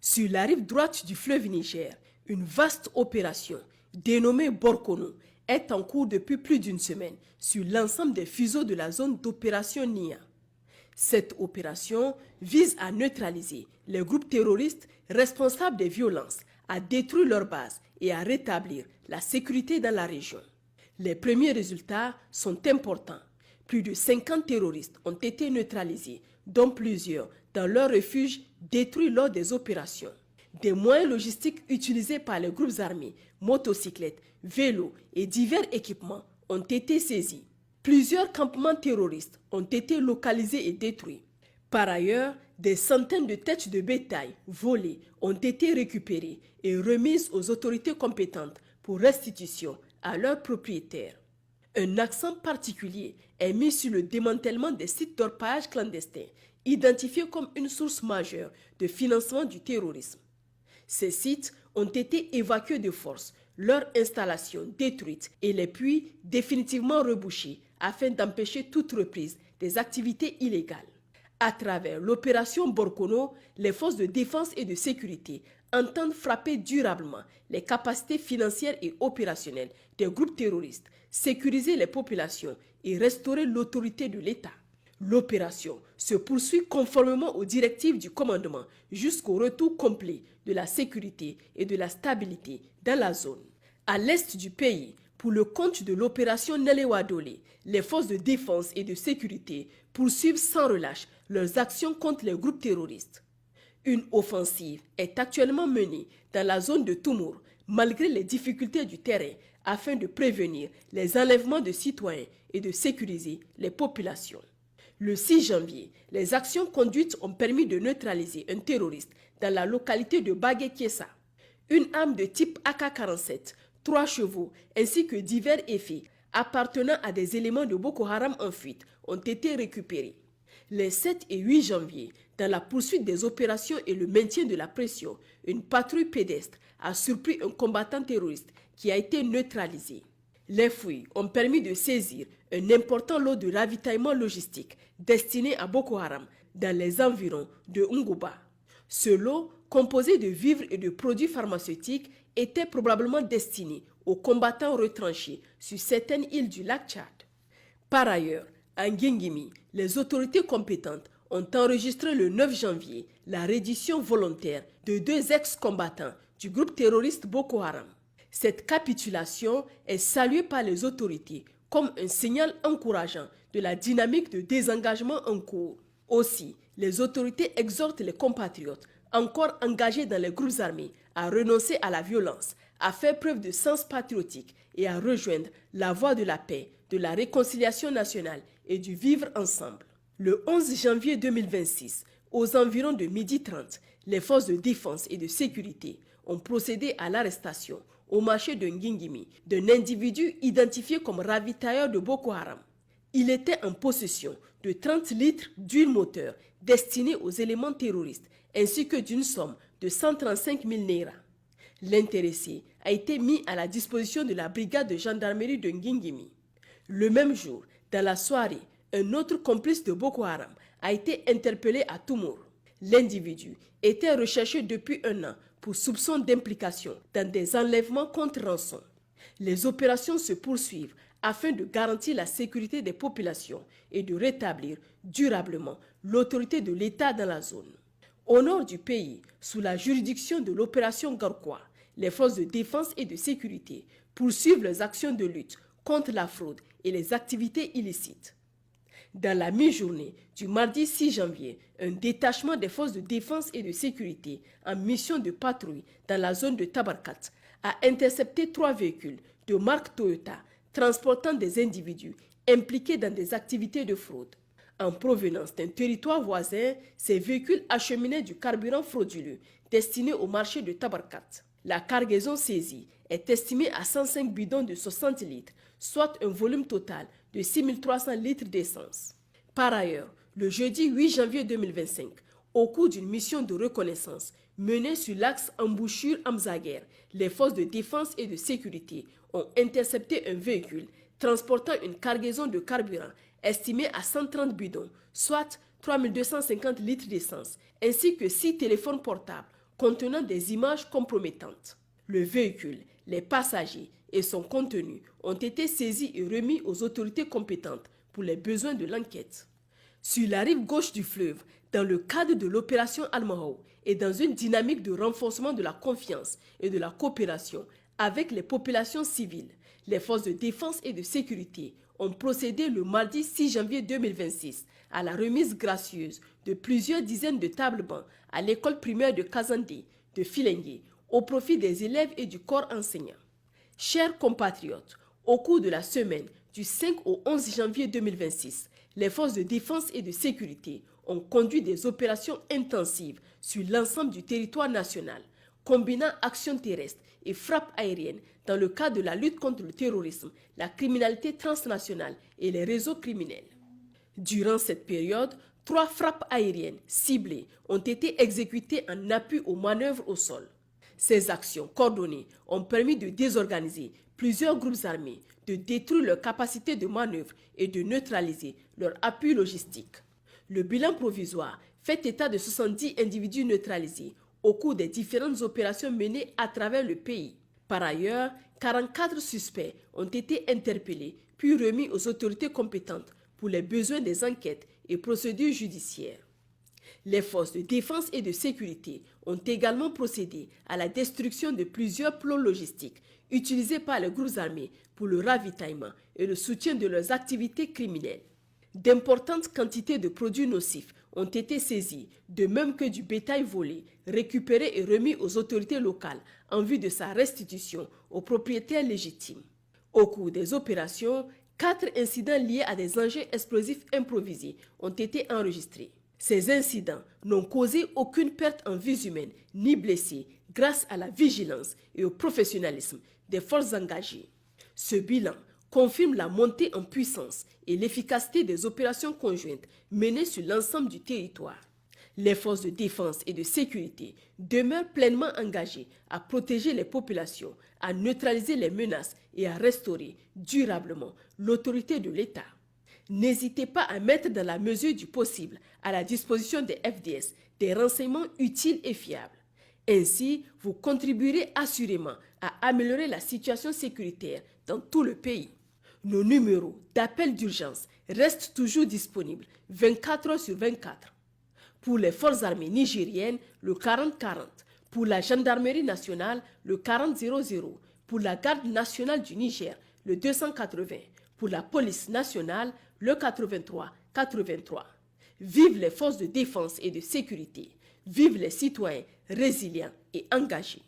Sur la rive droite du fleuve Niger, une vaste opération, dénommée Borkono, est en cours depuis plus d'une semaine sur l'ensemble des fuseaux de la zone d'opération NIA. Cette opération vise à neutraliser les groupes terroristes responsables des violences, à détruire leurs bases et à rétablir la sécurité dans la région. Les premiers résultats sont importants. Plus de 50 terroristes ont été neutralisés, dont plusieurs dans leurs refuges détruits lors des opérations. Des moyens logistiques utilisés par les groupes armés, motocyclettes, vélos et divers équipements ont été saisis. Plusieurs campements terroristes ont été localisés et détruits. Par ailleurs, des centaines de têtes de bétail volées ont été récupérées et remises aux autorités compétentes pour restitution à leurs propriétaires. Un accent particulier est mis sur le démantèlement des sites d'orpaillage clandestins, identifiés comme une source majeure de financement du terrorisme. Ces sites ont été évacués de force, leurs installations détruites et les puits définitivement rebouchés afin d'empêcher toute reprise des activités illégales. À travers l'opération Borkono, les forces de défense et de sécurité entendent frapper durablement les capacités financières et opérationnelles des groupes terroristes, sécuriser les populations et restaurer l'autorité de l'État. L'opération se poursuit conformément aux directives du commandement jusqu'au retour complet de la sécurité et de la stabilité dans la zone. À l'est du pays, pour le compte de l'opération Nelewadole, les forces de défense et de sécurité poursuivent sans relâche leurs actions contre les groupes terroristes. Une offensive est actuellement menée dans la zone de Toumour, malgré les difficultés du terrain, afin de prévenir les enlèvements de citoyens et de sécuriser les populations. Le 6 janvier, les actions conduites ont permis de neutraliser un terroriste dans la localité de Bagué-Kiessa. Une arme de type AK-47, 3 chevaux ainsi que divers effets appartenant à des éléments de Boko Haram en fuite ont été récupérés. Les 7 et 8 janvier, dans la poursuite des opérations et le maintien de la pression, une patrouille pédestre a surpris un combattant terroriste qui a été neutralisé. Les fouilles ont permis de saisir un important lot de ravitaillement logistique destiné à Boko Haram dans les environs de Ngouba. Ce lot, composé de vivres et de produits pharmaceutiques, était probablement destiné aux combattants retranchés sur certaines îles du lac Tchad. Par ailleurs, à Nguingimi, les autorités compétentes ont enregistré le 9 janvier la reddition volontaire de 2 ex-combattants du groupe terroriste Boko Haram. Cette capitulation est saluée par les autorités comme un signal encourageant de la dynamique de désengagement en cours. Aussi, les autorités exhortent les compatriotes encore engagés dans les groupes armés à renoncer à la violence, à faire preuve de sens patriotique et à rejoindre la voie de la paix, de la réconciliation nationale et du vivre ensemble. Le 11 janvier 2026, aux environs de 12h30, les forces de défense et de sécurité ont procédé à l'arrestation au marché de Nguingimi d'un individu identifié comme ravitailleur de Boko Haram. Il était en possession de 30 litres d'huile moteur destinée aux éléments terroristes ainsi que d'une somme de 135 000 naira. L'intéressé a été mis à la disposition de la brigade de gendarmerie de Nguingimi. Le même jour, dans la soirée, un autre complice de Boko Haram a été interpellé à Toumour. L'individu était recherché depuis 1 an pour soupçon d'implication dans des enlèvements contre rançon. Les opérations se poursuivent afin de garantir la sécurité des populations et de rétablir durablement l'autorité de l'État dans la zone. Au nord du pays, sous la juridiction de l'opération Garkwa, les forces de défense et de sécurité poursuivent leurs actions de lutte contre la fraude et les activités illicites. Dans la mi-journée du mardi 6 janvier, un détachement des forces de défense et de sécurité en mission de patrouille dans la zone de Tabarkat a intercepté 3 véhicules de marque Toyota transportant des individus impliqués dans des activités de fraude. En provenance d'un territoire voisin, ces véhicules acheminaient du carburant frauduleux destiné au marché de Tabarkat. La cargaison saisie est estimée à 105 bidons de 60 litres, soit un volume total de 6 300 litres d'essence. Par ailleurs, le jeudi 8 janvier 2025, au cours d'une mission de reconnaissance menée sur l'axe embouchure-Amzaguer, les forces de défense et de sécurité ont intercepté un véhicule transportant une cargaison de carburant estimée à 130 bidons, soit 3250 litres d'essence, ainsi que 6 téléphones portables contenant des images compromettantes. Le véhicule, les passagers et son contenu ont été saisis et remis aux autorités compétentes pour les besoins de l'enquête. Sur la rive gauche du fleuve, dans le cadre de l'opération Al-Mahou et dans une dynamique de renforcement de la confiance et de la coopération avec les populations civiles, les forces de défense et de sécurité ont procédé le mardi 6 janvier 2026 à la remise gracieuse de plusieurs dizaines de tables-bancs à l'école primaire de Kazandé, de Filengue, au profit des élèves et du corps enseignant. Chers compatriotes, au cours de la semaine du 5 au 11 janvier 2026, les forces de défense et de sécurité ont conduit des opérations intensives sur l'ensemble du territoire national, combinant actions terrestres et frappes aériennes dans le cadre de la lutte contre le terrorisme, la criminalité transnationale et les réseaux criminels. Durant cette période, 3 frappes aériennes ciblées ont été exécutées en appui aux manœuvres au sol. Ces actions coordonnées ont permis de désorganiser plusieurs groupes armés, de détruire leurs capacités de manœuvre et de neutraliser leur appui logistique. Le bilan provisoire fait état de 70 individus neutralisés au cours des différentes opérations menées à travers le pays. Par ailleurs, 44 suspects ont été interpellés puis remis aux autorités compétentes pour les besoins des enquêtes et procédures judiciaires. Les forces de défense et de sécurité ont également procédé à la destruction de plusieurs plots logistiques utilisés par les groupes armés pour le ravitaillement et le soutien de leurs activités criminelles. D'importantes quantités de produits nocifs ont été saisis, de même que du bétail volé, récupéré et remis aux autorités locales en vue de sa restitution aux propriétaires légitimes. Au cours des opérations, 4 incidents liés à des engins explosifs improvisés ont été enregistrés. Ces incidents n'ont causé aucune perte en vies humaines ni blessés grâce à la vigilance et au professionnalisme des forces engagées. Ce bilan confirme la montée en puissance et l'efficacité des opérations conjointes menées sur l'ensemble du territoire. Les forces de défense et de sécurité demeurent pleinement engagées à protéger les populations, à neutraliser les menaces et à restaurer durablement l'autorité de l'État. N'hésitez pas à mettre dans la mesure du possible à la disposition des FDS des renseignements utiles et fiables. Ainsi, vous contribuerez assurément à améliorer la situation sécuritaire dans tout le pays. Nos numéros d'appel d'urgence restent toujours disponibles 24 heures sur 24. Pour les forces armées nigériennes, le 40-40. Pour la gendarmerie nationale, le 40-00. Pour la garde nationale du Niger, le 280. Pour la police nationale, le 83-83. Vive les forces de défense et de sécurité. Vive les citoyens résilients et engagés.